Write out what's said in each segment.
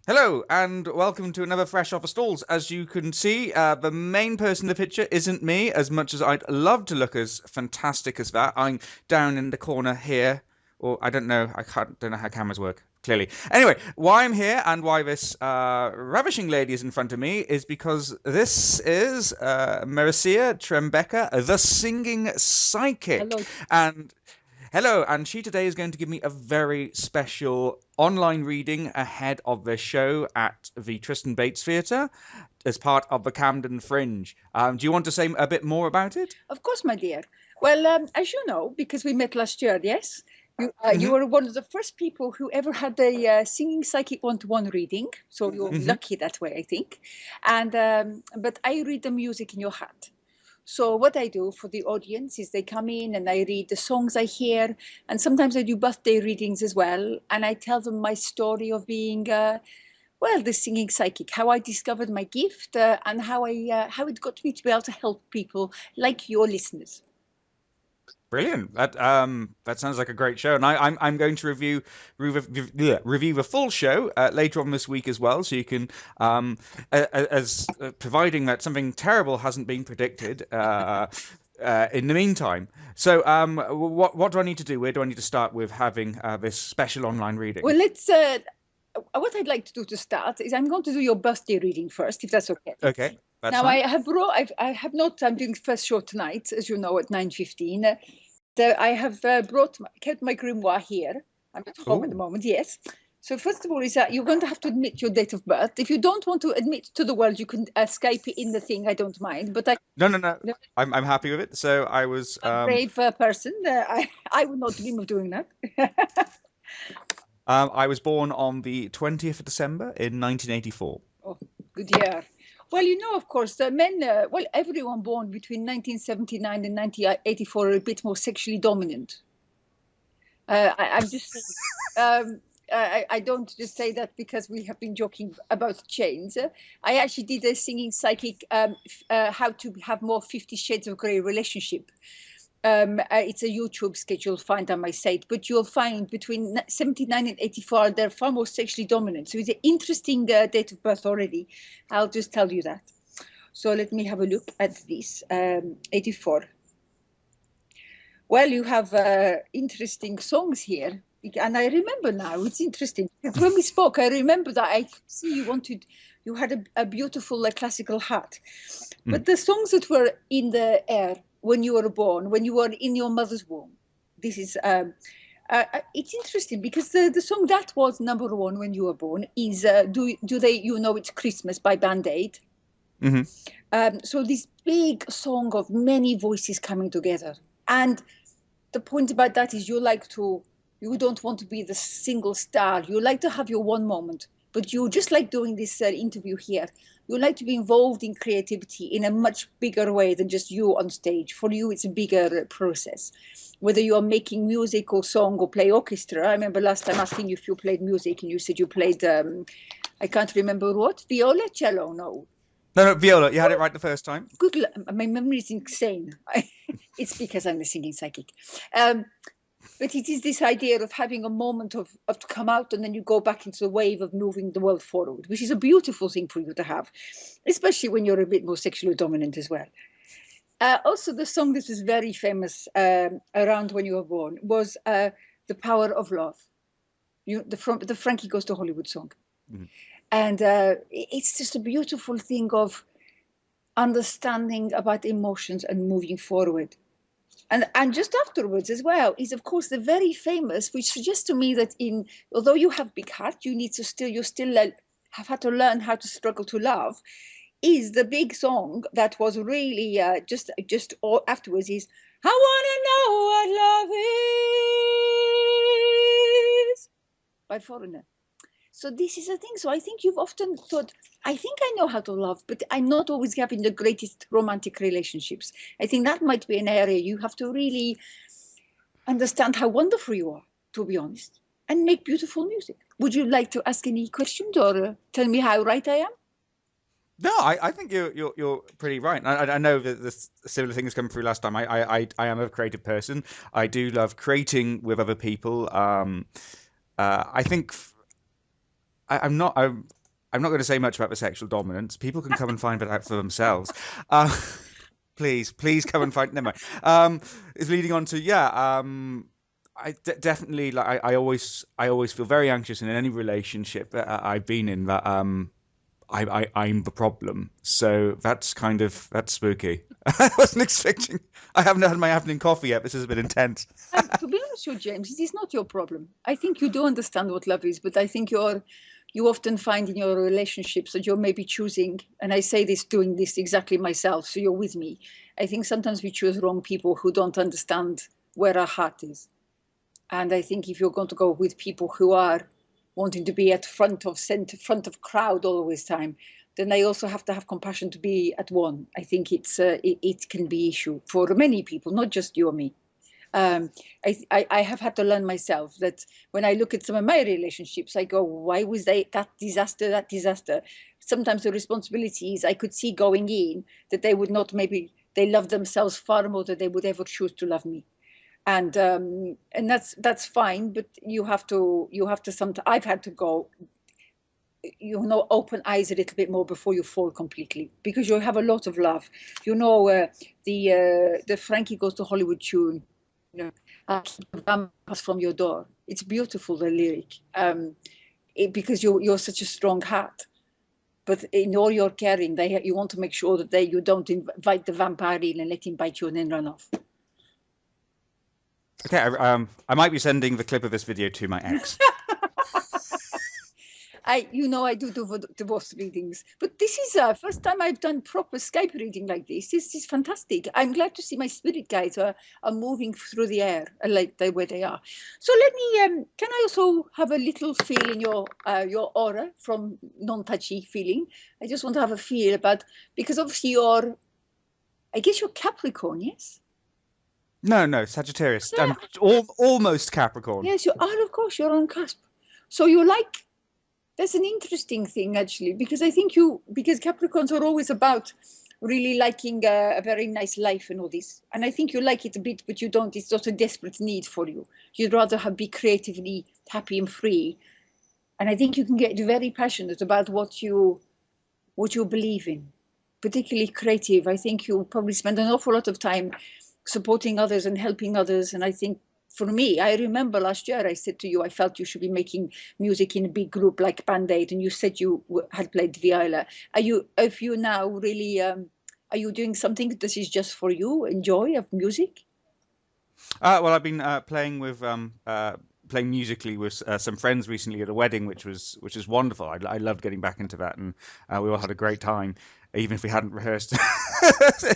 Hello and welcome to another Fresh Off the Stalls. As you can see, the main person in the picture isn't me, as much as I'd love to look as fantastic as that. I'm down in the corner here, or I don't know, don't know how cameras work, clearly. Anyway, why I'm here and why this ravishing lady is in front of me is because this is Marysia Trembecka, the singing psychic. Hello. And hello, and she today is going to give me a very special online reading ahead of the show at the Tristan Bates Theatre as part of the Camden Fringe. Do you want to say a bit more about it? Of course, my dear. Well, as you know, because we met last year, yes, you Hmm. were one of the first people who ever had a singing psychic one-to-one reading. So you're Hmm. lucky that way, I think. And but I read the music in your head. So what I do for the audience is they come in and I read the songs I hear, and sometimes I do birthday readings as well, and I tell them my story of being. Well, the singing psychic, how I discovered my gift, and how it got me to be able to help people like your listeners. Brilliant. That sounds like a great show, and I'm going to review the full show later on this week as well, so you can as providing that something terrible hasn't been predicted. In the meantime, so what do I need to do? Where do I need to start with having this special online reading? Well, let's. What I'd like to do to start is I'm going to do your birthday reading first, if that's okay. Okay, that's Now fine. I have brought. I have not. I'm doing the first show tonight, as you know, at 9:15. I have kept my grimoire here. I'm at home at the Oh, moment. Yes. So first of all, is that you're going to have to admit your date of birth. If you don't want to admit to the world, you can Skype it in the thing. I don't mind, but no, no, no. I'm happy with it. So I was a brave person. I would not dream of doing that. I was born on the 20th of December in 1984. Oh, good year. Well, you know, of course, the men, well, everyone born between 1979 and 1984 are a bit more sexually dominant. I'm just saying. I don't just say that because we have been joking about chains. I actually did a singing psychic, how to have more 50 Shades of Grey relationship. It's a YouTube sketch you'll find on my site, but you'll find between 79 and 84, they're far more sexually dominant. So it's an interesting date of birth already. I'll just tell you that. So let me have a look at this. 84. Well, you have interesting songs here. And I remember now, it's interesting. When we spoke, I remember that I see you had a beautiful classical heart. Mm. But the songs that were in the air when you were born, when you were in your mother's womb, this is, it's interesting because the song that was number one when you were born is Do They, You Know It's Christmas by Band Aid. Hmm. So this big song of many voices coming together. And the point about that is you don't want to be the single star. You like to have your one moment, but you just like doing this interview here. You like to be involved in creativity in a much bigger way than just you on stage. For you, it's a bigger process. Whether you are making music or song or play orchestra. I remember last time asking you if you played music and you said you played, I can't remember what, viola, cello, no. No, no, viola. You had it right the first time. Good, my memory is insane. It's because I'm the singing psychic. Um, but it is this idea of having a moment of to come out and then you go back into the wave of moving the world forward, which is a beautiful thing for you to have, especially when you're a bit more sexually dominant as well. Also, the song that was very famous around when you were born was "The Power of Love." The Frankie Goes to Hollywood song, Mhm. and it's just a beautiful thing of understanding about emotions and moving forward. And just afterwards as well is of course the very famous, which suggests to me that in although you have big heart, you still have had to learn how to struggle to love. Is the big song that was really just all afterwards is I wanna know what love is by Foreigner. So this is a thing. So I think you've often thought, I think I know how to love, but I'm not always having the greatest romantic relationships. I think that might be an area you have to really understand how wonderful you are, to be honest, and make beautiful music. Would you like to ask any questions or tell me how right I am? No, I think you're pretty right. I know that the similar things come through last time. I am a creative person. I do love creating with other people. I think I'm not. I'm not going to say much about the sexual dominance. People can come and find it out for themselves. Uh, please come and find. Never mind. Is leading on to yeah. Definitely like I always feel very anxious in any relationship that I've been in that I'm the problem. So that's spooky. I wasn't expecting. I haven't had my afternoon coffee yet. This is a bit intense. To be honest with you, James, it is not your problem. I think you do understand what love is, but I think you often find in your relationships that you're maybe choosing, and I say this doing this exactly myself, so you're with me. I think sometimes we choose wrong people who don't understand where our heart is. And I think if you're going to go with people who are wanting to be at front of center, front of crowd always time, then they also have to have compassion to be at one. I think it can be issue for many people, not just you or me. I have had to learn myself that when I look at some of my relationships, I go, why was that disaster, that disaster? Sometimes the responsibilities I could see going in that they would not, maybe they love themselves far more than they would ever choose to love me. And that's fine, but you have to sometimes, I've had to go, open eyes a little bit more before you fall completely, because you have a lot of love. The Frankie Goes to Hollywood tune, keep the vampires from your door. It's beautiful, the lyric, because you're such a strong heart. But in all your caring, you want to make sure that you don't invite the vampire in and let him bite you and then run off. Okay, I might be sending the clip of this video to my ex. I do divorce readings, but this is the first time I've done proper Skype reading like this. This is fantastic. I'm glad to see my spirit guides are moving through the air like the way they are. So let me, can I also have a little feel in your aura from non-touchy feeling? I just want to have a feel about, because obviously I guess you're Capricorn, yes? No, Sagittarius. I'm almost Capricorn. Yes, you are, of course, you're on cusp. So that's an interesting thing, actually, because I think because Capricorns are always about really liking a very nice life and all this. And I think you like it a bit, but you don't. It's not a desperate need for you. You'd rather be creatively happy and free. And I think you can get very passionate about what you believe in, particularly creative. I think you probably spend an awful lot of time supporting others and helping others. And I think for me, I remember last year I said to you, I felt you should be making music in a big group like Band-Aid, and you said you had played viola. If you now really, are you doing something that is just for you, enjoy of music? Well, I've been playing musically with some friends recently at a wedding, which was wonderful. I loved getting back into that, and we all had a great time, even if we hadn't rehearsed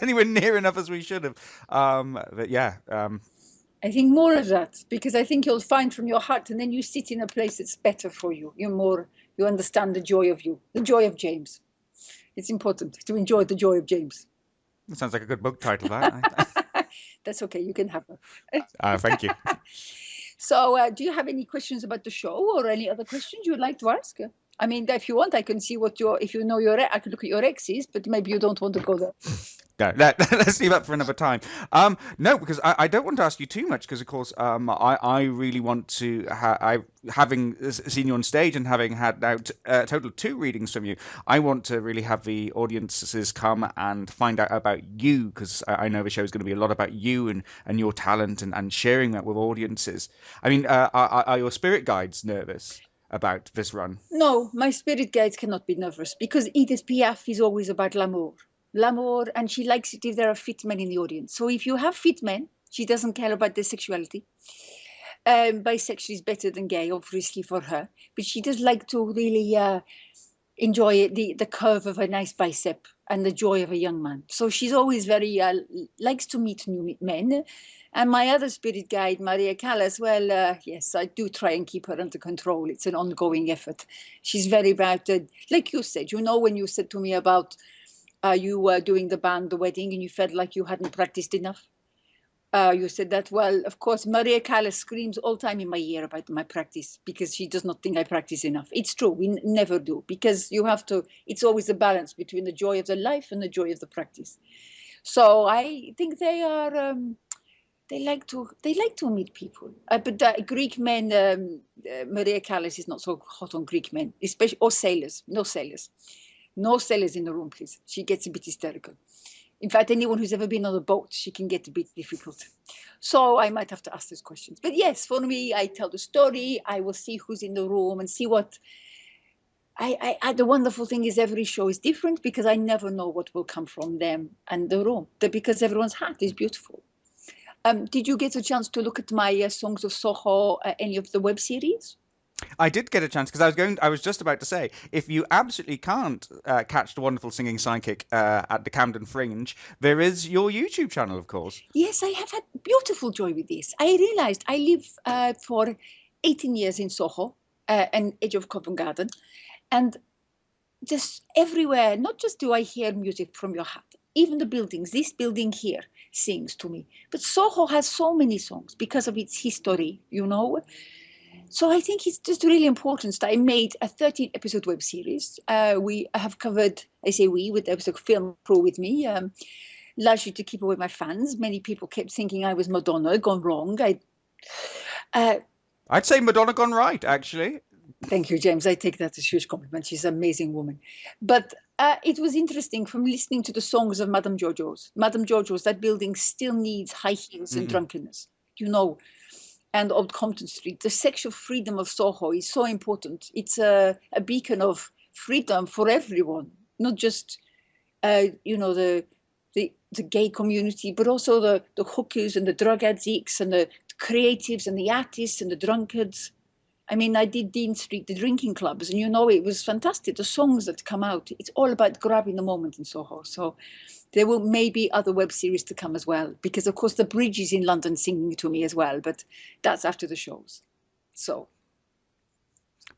anywhere near enough as we should have. But yeah. I think more of that, because I think you'll find from your heart, and then you sit in a place that's better for you. You understand the joy of James. It's important to enjoy the joy of James. That sounds like a good book title, that. That's okay, you can have it. Thank you. So do you have any questions about the show or any other questions you would like to ask? I mean, if you want, I can see I can look at your exes, but maybe you don't want to go there. No, let's leave that for another time. No, because I don't want to ask you too much, because of course I really want to having seen you on stage and having had now a total of 2 readings from you, I want to really have the audiences come and find out about you, because I know the show is going to be a lot about you and your talent and sharing that with audiences. I mean, are your spirit guides nervous about this run? No, my spirit guides cannot be nervous, because Edith Piaf is always about l'amour, and she likes it if there are fit men in the audience. So if you have fit men, she doesn't care about their sexuality. Bisexual is better than gay, obviously, for her, but she does like to really enjoy the curve of a nice bicep and the joy of a young man. So she's always very likes to meet new men. And my other spirit guide, Maria Callas, well, yes, I do try and keep her under control. It's an ongoing effort. She's very about, like you said, when you said to me about you were doing the band, the wedding, and you felt like you hadn't practiced enough. You said that, well, of course, Maria Callas screams all time in my ear about my practice, because she does not think I practice enough. It's true, we never do, because it's always a balance between the joy of the life and the joy of the practice. So I think they are, they like to meet people. But Greek men, Maria Callas is not so hot on Greek men, especially or sailors. No sailors, no sailors in the room, please. She gets a bit hysterical. In fact, anyone who's ever been on a boat, she can get a bit difficult. So I might have to ask those questions. But yes, for me, I tell the story. I will see who's in the room and see what. The wonderful thing is every show is different because I never know what will come from them and the room. Because everyone's hat is beautiful. Did you get a chance to look at my Songs of Soho, any of the web series? I did get a chance because I was just about to say, if you absolutely can't catch the wonderful singing psychic at the Camden Fringe, there is your YouTube channel, of course. Yes, I have had beautiful joy with this. I realized I live for 18 years in Soho, and edge of Covent Garden, and just everywhere, not just do I hear music from your hat, even the buildings, this building here sings to me. But Soho has so many songs because of its history, So I think it's just really important that I made a 13-episode web series. We have covered, I say we, with the film crew with me, largely to keep away my fans. Many people kept thinking I was Madonna, gone wrong. I'd say Madonna gone right, actually. Thank you, James. I take that as a huge compliment. She's an amazing woman. But it was interesting from listening to the songs of Madame Giorgio's. Madame Giorgio's, that building still needs high heels and drunkenness, and Old Compton Street. The sexual freedom of Soho is so important. It's a beacon of freedom for everyone, not just, the gay community, but also the hookers and the drug addicts and the creatives and the artists and the drunkards. I mean, I did Dean Street, the drinking clubs, and it was fantastic. The songs that come out, it's all about grabbing the moment in Soho. So there will maybe other web series to come as well, because of course the Bridge is in London singing to me as well, but that's after the shows. So.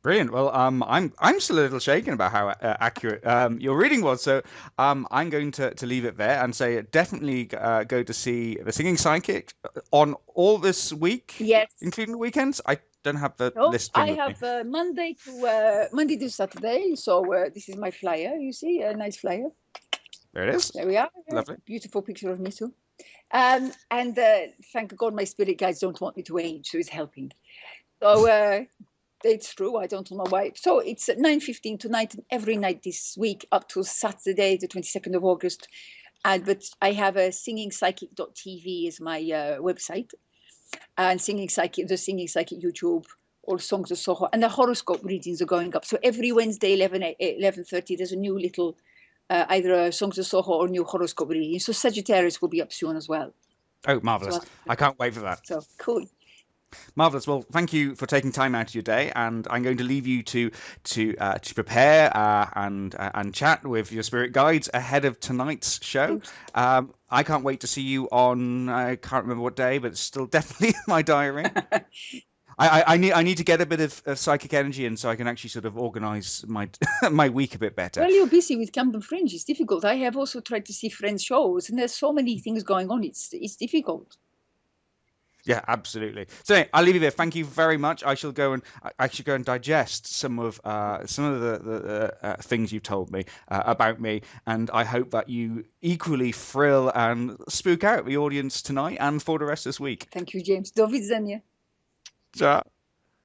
Brilliant. Well, I'm still a little shaken about how accurate your reading was. So I'm going to leave it there and say definitely go to see The Singing Psychic on all this week, yes, including the weekends. I don't have the list. I have Monday to Saturday. So this is my flyer. You see, a nice flyer. There it is. There we are. Lovely. Beautiful picture of me too. And thank God my spirit guides don't want me to age, so it's helping. So it's true. I don't know why. So it's at 9:15 tonight and every night this week up to Saturday, the 22nd of August. But I have a singingpsychic.tv is my website. And the Singing Psychic YouTube, or Songs of Soho, and the horoscope readings are going up. So every Wednesday, 11:30, there's a new little, either a Songs of Soho or new horoscope reading. So Sagittarius will be up soon as well. Oh, marvellous. So I can't wait for that. So cool. Marvellous. Well, thank you for taking time out of your day, and I'm going to leave you to prepare and chat with your spirit guides ahead of tonight's show. I can't wait to see you on, I can't remember what day, but it's still definitely in my diary. I need to get a bit of psychic energy in so I can actually sort of organise my my week a bit better. Well, you're busy with Camden Fringe. It's difficult. I have also tried to see friends' shows, and there's so many things going on. It's difficult. Yeah, absolutely. So anyway, I'll leave you there. Thank you very much. I shall go and digest some of the things you've told me about me, and I hope that you equally thrill and spook out the audience tonight and for the rest of this week. Thank you, James. Do widzenia. Ciao.